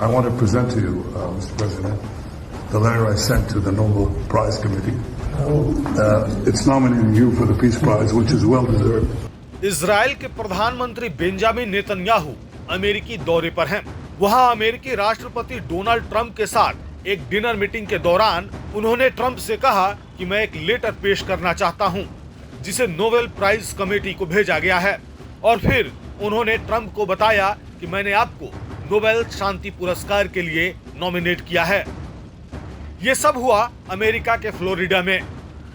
I want to present to you, Mr. President, the letter I sent to the Nobel Prize Committee. It's nominating you for the Peace Prize, which is well deserved. Israel के प्रधानमंत्री Benjamin Netanyahu अमेरिकी दौरे पर हैं। वहां अमेरिकी राष्ट्रपति Donald Trump के साथ एक डिनर मीटिंग के दौरान उन्होंने ट्रंप से कहा कि मैं एक लेटर पेश करना चाहता हूं, जिसे नोबेल प्राइज कमेटी को भेजा गया है। और फिर उन्होंने ट्रंप को बताया कि मैंने आपको नोबेल शांति पुरस्कार के लिए नॉमिनेट किया है। ये सब हुआ अमेरिका के फ्लोरिडा में,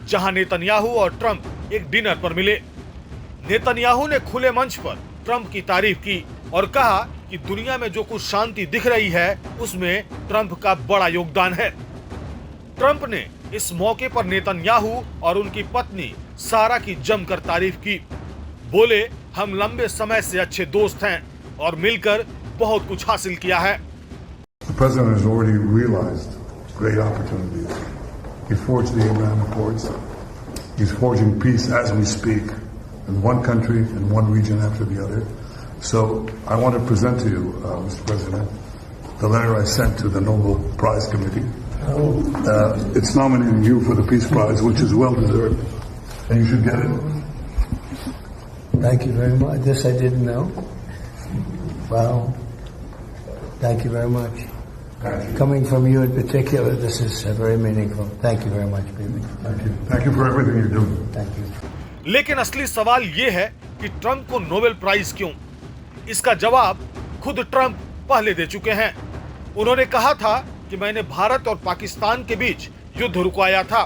जहां नेतन्याहू और ट्रंप एक डिनर पर मिले। नेतन्याहू ने खुले मंच पर ट्रंप की तारीफ की और कहा कि दुनिया में जो कुछ शांति दिख रही है उसमें ट्रंप का बड़ा योगदान है। ट्रंप ने इस मौके पर नेतन्याहू और उनकी पत्नी सारा की जमकर तारीफ की। बोले, हम लंबे समय से अच्छे दोस्त हैं और मिलकर बहुत कुछ हासिल किया है। The President has already realized great opportunities. He forged the Abraham Accords. He's forging peace as we speak in one country and one region after the other. So I want to present to you, Mr. President, the letter I sent to the Nobel Prize Committee. It's nominating you for the Peace Prize, which is well deserved, and you should get it. Thank you very much. This I didn't know. Wow. Thank you very much. Coming from you in particular, this is very meaningful. Thank you very much, baby. Thank you. Thank you for everything you do. Thank you. लेकिन असली सवाल ये है कि Trump को Nobel prize क्यों? इसका जवाब खुद ट्रंप पहले दे चुके हैं। उन्होंने कहा था कि मैंने भारत और पाकिस्तान के बीच युद्ध रुकवाया था,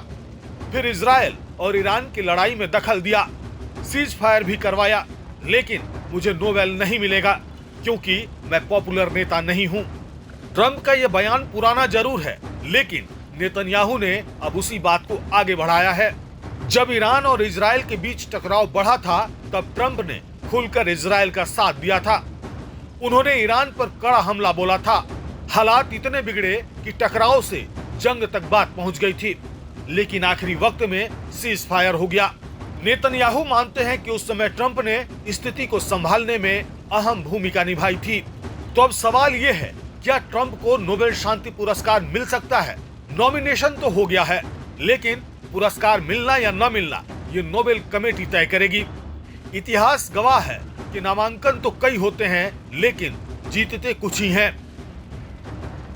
फिर इजराइल और ईरान की लड़ाई में दखल दिया, सीज फायर भी करवाया, लेकिन मुझे नोबेल नहीं मिलेगा क्योंकि मैं पॉपुलर नेता नहीं हूं। ट्रंप का यह बयान पुराना जरूर है, लेकिन नेतन्याहू ने अब उसी बात को आगे बढ़ाया है। जब ईरान और इजराइल के बीच टकराव बढ़ा था, तब ट्रंप ने खुलकर इजराइल का साथ दिया था। उन्होंने ईरान पर कड़ा हमला बोला था। हालात इतने बिगड़े कि टकराव से जंग तक बात पहुंच गई थी, लेकिन आखिरी वक्त में सीज फायर हो गया। नेतन्याहू मानते हैं कि उस समय ट्रंप ने स्थिति को संभालने में अहम भूमिका निभाई थी। तो अब सवाल ये है, क्या ट्रंप को नोबेल शांति पुरस्कार मिल सकता है? नॉमिनेशन तो हो गया है, लेकिन पुरस्कार मिलना या न मिलना ये नोबेल कमेटी तय करेगी। इतिहास गवाह है कि नामांकन तो कई होते हैं, लेकिन जीतते कुछ ही हैं।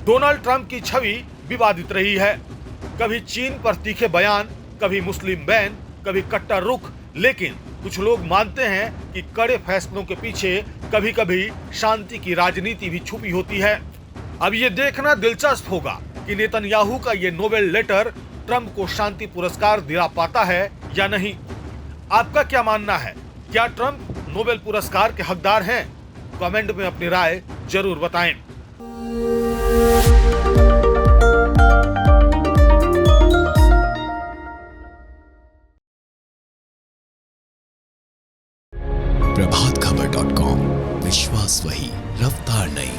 डोनाल्ड ट्रंप की छवि विवादित रही है। कभी चीन पर तीखे बयान, कभी मुस्लिम बैन, कभी कट्टर रुख, लेकिन कुछ लोग मानते हैं कि कड़े फैसलों के पीछे कभी कभी शांति की राजनीति भी छुपी होती है। अब ये देखना दिलचस्प होगा कि नेतन्याहू का ये नोबेल लेटर ट्रंप को शांति पुरस्कार दिला पाता है या नहीं। आपका क्या मानना है? क्या ट्रंप नोबेल पुरस्कार के हकदार हैं? कमेंट में अपनी राय जरूर बताएं। प्रभातखबर.com, विश्वास वही, रफ्तार नहीं।